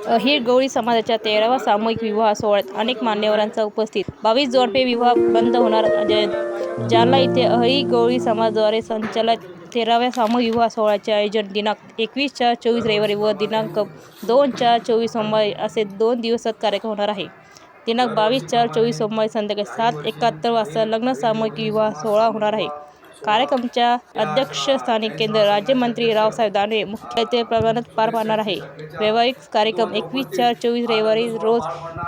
अहिर गवळी समाजाच्या 13वा सामूहिक विवाह सोहळ्यात अनेक मान्यवरांचा उपस्थित. 22 जोडपे विवाह बंद होणार जालना येथे अहिर गवळी समाजाद्वारे संचालित 13व्या सामूहिक विवाह सोहळ्याचे आयोजन दिनांक 21/4/24 रविवारी व दिनांक 2/4/24 सोमवारी असे 2 दिवसात कार्यक्रम होणार आहे. दिनांक 22/4/24 सोमवारी संध्याकाळी 7:71 वाजता लग्न सामूहिक विवाह सोहळा होणार आहे. कार्यक्रमाच्या अध्यक्षस्थानी केंद्रीय राज्यमंत्री रावसाहेब दानवे मुख्य अतिथीपदाने पार पाडणार आहे. वैवाहिक कार्यक्रम 21/4/24 रविवारी रोज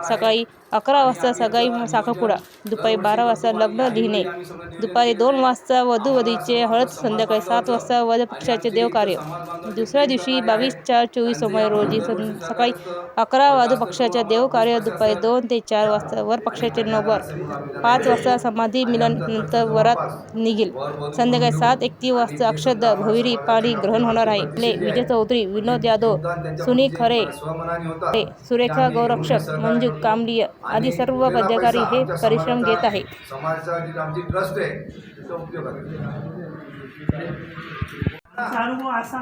सकाळी 11 वाजता सगाई साखरपुडा, दुपारी 12 वाजता लग्न लिहिणे, दुपारी 2 वाजता वधू-वधूची हळद, संध्याकाळी 7 वाजता वरपक्षाचे देवकार्य. दुसऱ्या दिवशी 22/4/24 सोमवारी रोजी सकाळी 11 वधूपक्षाचे देवकार्य, दुपारी 2 ते 4 वाजता वरपक्षाचे नवरर, 5 वाजता समाधी मिलन, नंतर वरात निघेल. संध्याकाळी 7:31 वाजता अक्षता भोईरी पाणी ग्रहण होणार आहे. विजय चौधरी, विनोद यादव, सुनील खरे, सुरेखा गौरक्षक, मंजू कांबळे आदी सर्व पदाधिकारी हे परिश्रम घेत आहेत. अनुभव असा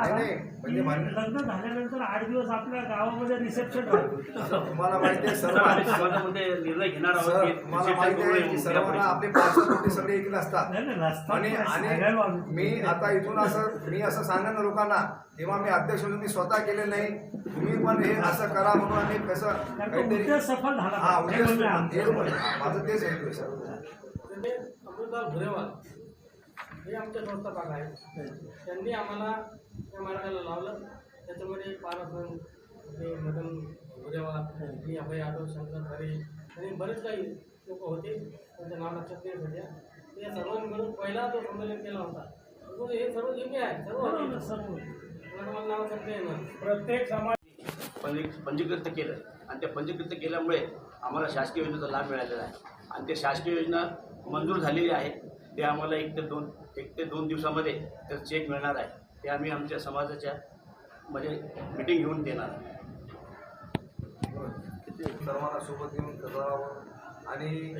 लग्न झाल्यानंतर 8 दिवस आपल्या गावामध्ये रिसेप्शन राहतं. तुम्हाला माहिती आहे समाजामध्ये निर्णय घेणार आहोत. मला माहिती आहे की सर्वांना आपले पासपोर्ट सगळे इकडे असतात आणि मी आता इथून असं सांगेन ना लोकांना, तेव्हा मी अध्यक्ष म्हणून मी स्वतः केले नाही, तुम्ही पण हे असं करा म्हणून आणि कसं काहीतरी सफल झाला. हा माझं तेच आहे सर. अमृतलाल भुरेवाल हे आमच्या संस्थापक आहेत. त्यांनी आम्हाला त्या मार्गाला लावलं. त्याच्यामध्ये पारसन, मदन भुरेवाल, मी अभय यादव, शंकर खरे आणि बरेच काही लोक होते. त्यांचं नाव लक्षात नाही सध्या. ते सर्वांनी मिळून पहिला तो संमेलन केला होता. हे सर्व जिम्मे आहे, सर्व मला नाव सांगता येणार. प्रत्येक समाज पंजीकृत केलं आणि त्या पंजीकृत केल्यामुळे आम्हाला शासकीय योजनेचा लाभ मिळालेला आहे आणि ते शासकीय योजना मंजूर झालेली आहे. ते आम्हाला 1 ते 2 दिवसामध्ये तर चेक मिळणार आहे. ते आम्ही आमच्या समाजाच्या मीटिंग घेऊन देणार आहे. सर्वांना सोबत घेऊन करावं आणि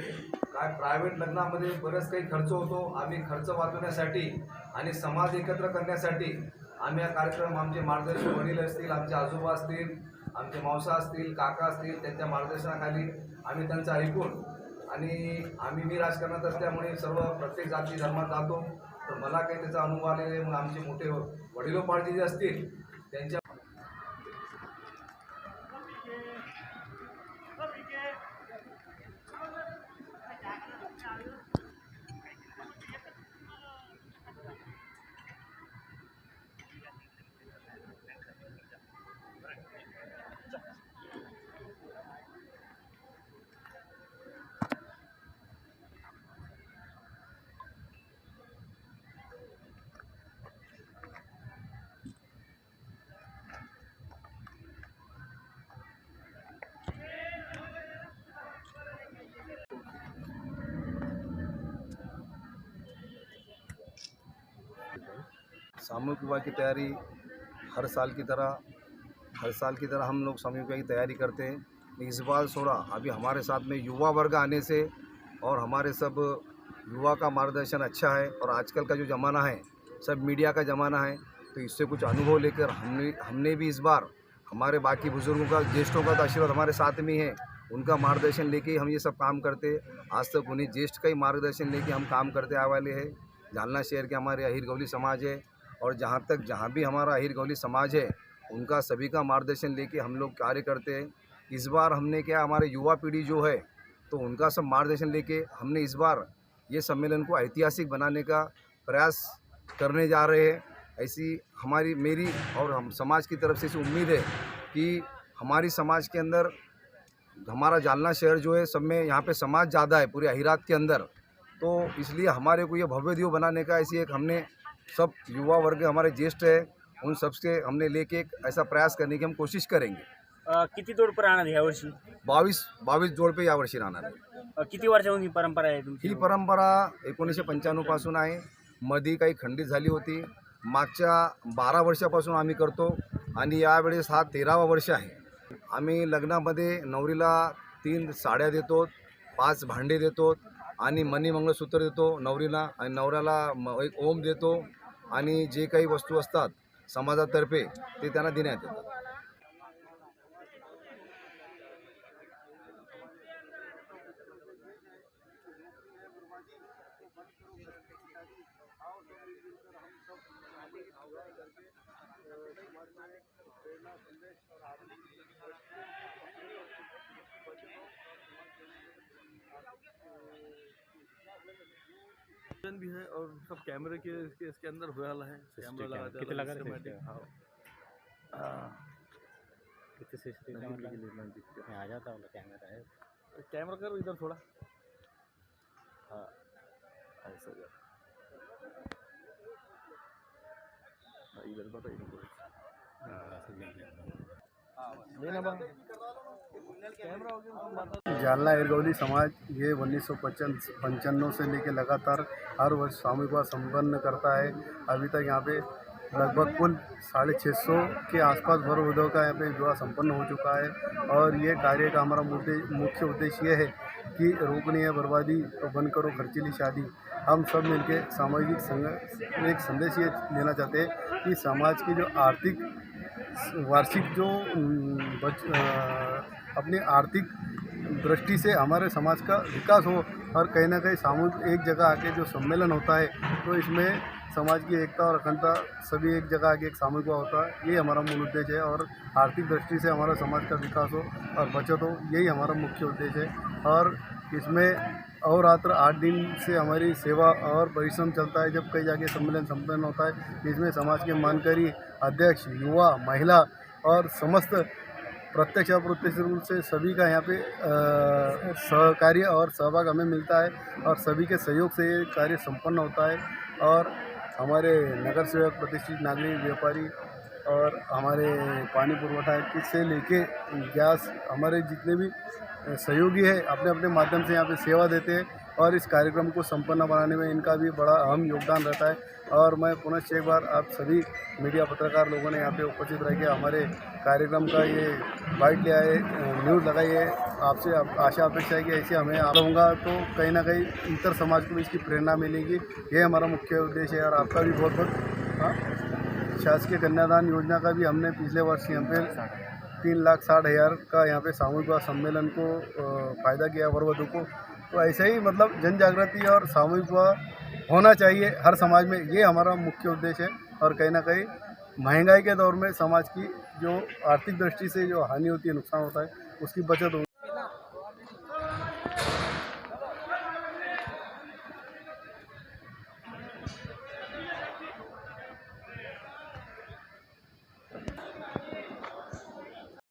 काय प्रायव्हेट लग्नामध्ये बरेच काही खर्च होतो. आम्ही खर्च वाचवण्यासाठी आणि समाज एकत्र करण्यासाठी आम्ही हा कार्यक्रम, आमचे मार्गदर्शक वडील असतील, आमचे आजोबा असतील, आमचे मावसा असतील, काका असतील, त्यांच्या मार्गदर्शनाखाली आम्ही त्यांचं ऐकून आणि मी राजकारणात असल्यामुळे सर्व प्रत्येक जाती धर्मात जातो, तर मला काही त्याचा अनुभव आलेला आहे. मग आमचे मोठे वडिलोपार्जी जे असतील त्यांच्या सामूहिक विवाह की तैयारी हर साल की तरह हम लोग सामूहिक विवाह की तैयारी करते हैं। इस बार थोड़ा अभी हमारे साथ में युवा वर्ग आने से और हमारे सब युवा का मार्गदर्शन अच्छा है और आजकल का जो ज़माना है सब मीडिया का ज़माना है, तो इससे कुछ अनुभव लेकर हमने भी इस बार हमारे बाकी बुज़ुर्गों का, ज्येष्ठों का तो आशीर्वाद हमारे साथ में है, उनका मार्गदर्शन लेके हम ये सब काम करते। आज तक उन्हें ज्येष्ठ का ही मार्गदर्शन लेके हम काम करते आए वाले हैं। जालना शहर के हमारे अहिर गवली समाज है और जहाँ भी हमारा अहिर गवली समाज है उनका सभी का मार्गदर्शन लेके हम लोग कार्य करते हैं। इस बार हमने क्या, हमारे युवा पीढ़ी जो है तो उनका सब मार्गदर्शन लेके हमने इस बार ये सम्मेलन को ऐतिहासिक बनाने का प्रयास करने जा रहे हैं। ऐसी मेरी और हम समाज की तरफ से ऐसी उम्मीद है कि हमारी समाज के अंदर, हमारा जालना शहर जो है सब में यहाँ पे समाज ज़्यादा है पूरे अहिरात के अंदर, तो इसलिए हमारे को ये भव्य दिवस बनाने का ऐसी एक हमने सब युवा वर्ग हमारे ज्येष्ठ है उन सबसे हमने लेके एक ऐसा प्रयास करने की हम कोशिश करेंगे। किती जोडपे राहणार यावर्षी? 22 जोडपे यावर्षी राहणार आहे। किती वर्षाहून ही परंपरा आहे तुमची? ही परंपरा 1995 पासून आहे। मध्ये काही खंडित झाली होती, मागच्या 12 वर्षापासून आम्ही करतो आणि यावेळेस हा 13वा वर्ष आहे। आम्ही लग्नामध्ये नवरीला 3 साड्या देतो, 5 भांडे देतो आणि मणी मंगळसूत्र देतो नवरीला आणि नवऱ्याला एक ओम देतो आणि जे काही वस्तू असतात समाजातर्फे ते त्यांना देण्यात येतात। सामाजिक को बंद करो घर की शादी आओ सब मिलजुल कर हम सब सामाजिक विवाह करके समाज में प्रेरणा संदेश और आर्थिक भी है और सब कैमरे के इसके अंदर हुआ वाला है। कैमरा लगाते कितने लगा रहे सिस्टमैटिक। कितने सीसीटीवी कैमरा मैं आ जाता वाला कैमरा है। कैमरा करो इधर थोड़ा। हाँ ऐसा कर। इधर बता इधर लेना बा कैमरा हो गया। जालना एरगौली समाज ये 1955 से लेकर लगातार हर वर्ष सामूहिक विवाह संपन्न करता है। अभी तक यहाँ पे लगभग कुल 650 के आसपास वरों का यहाँ पे विवाह संपन्न हो चुका है। और ये कार्य का हमारा मुख्य उद्देश्य ये है कि रोकनी है बर्बादी तो बंद करो खर्चीली शादी। हम सब मिलके सामाजिक एक संदेश ये देना चाहते हैं कि समाज की जो आर्थिक वार्षिक जो अपनी आर्थिक दृष्टि से हमारे समाज का विकास हो और कहीं ना कहीं सामूहिक एक जगह आके जो सम्मेलन होता है तो इसमें समाज की एकता और अखंडता सभी एक जगह आके एक सामूहिक होता है। ये हमारा मूल उद्देश्य है और आर्थिक दृष्टि से हमारा समाज का विकास हो और बचत हो, यही हमारा मुख्य उद्देश्य है। और इसमें अहोरात्र 8 दिन से हमारी सेवा और परिश्रम चलता है। जब कई जगह सम्मेलन संपन्न होता है इसमें समाज के मानकारी अध्यक्ष, युवा, महिला और समस्त प्रत्यक्ष अप्रत्यक्ष रूप से सभी का यहाँ पे सहकार्य और सहभाग हमें मिलता है और सभी के सहयोग से ये कार्य संपन्न होता है। और हमारे नगर सेवक, प्रतिष्ठित नागरिक, व्यापारी और हमारे पानी पुरवठा से लेके गैस, हमारे जितने भी सहयोगी है अपने अपने माध्यम से यहाँ पे सेवा देते हैं और इस कार्यक्रम को संपन्न बनाने में इनका भी बड़ा अहम योगदान रहता है। और मैं पुनः एक बार आप सभी मीडिया पत्रकार लोगों ने यहाँ पे उपस्थित रह के हमारे कार्यक्रम का ये बाइट ले आए, न्यूज़ लगाई है। आपसे आशा अपेक्षा है कि ऐसे हमें आऊँगा तो कहीं ना कहीं इतर समाज को भी इसकी प्रेरणा मिलेगी। ये हमारा मुख्य उद्देश्य है। और आपका भी बहुत बहुत शासकीय कन्यादान योजना का भी हमने पिछले वर्ष यहाँ पे 3,60,000 का यहाँ पे सामूहिक विवाह सम्मेलन को फ़ायदा किया वर वधू को। तो ऐसे ही मतलब जन जागृति और सामूहिक विवाह होना चाहिए हर समाज में, ये हमारा मुख्य उद्देश्य है। और कहीं ना कहीं महंगाई के दौर में समाज की जो आर्थिक दृष्टि से जो हानि होती है, नुकसान होता है, उसकी बचत हो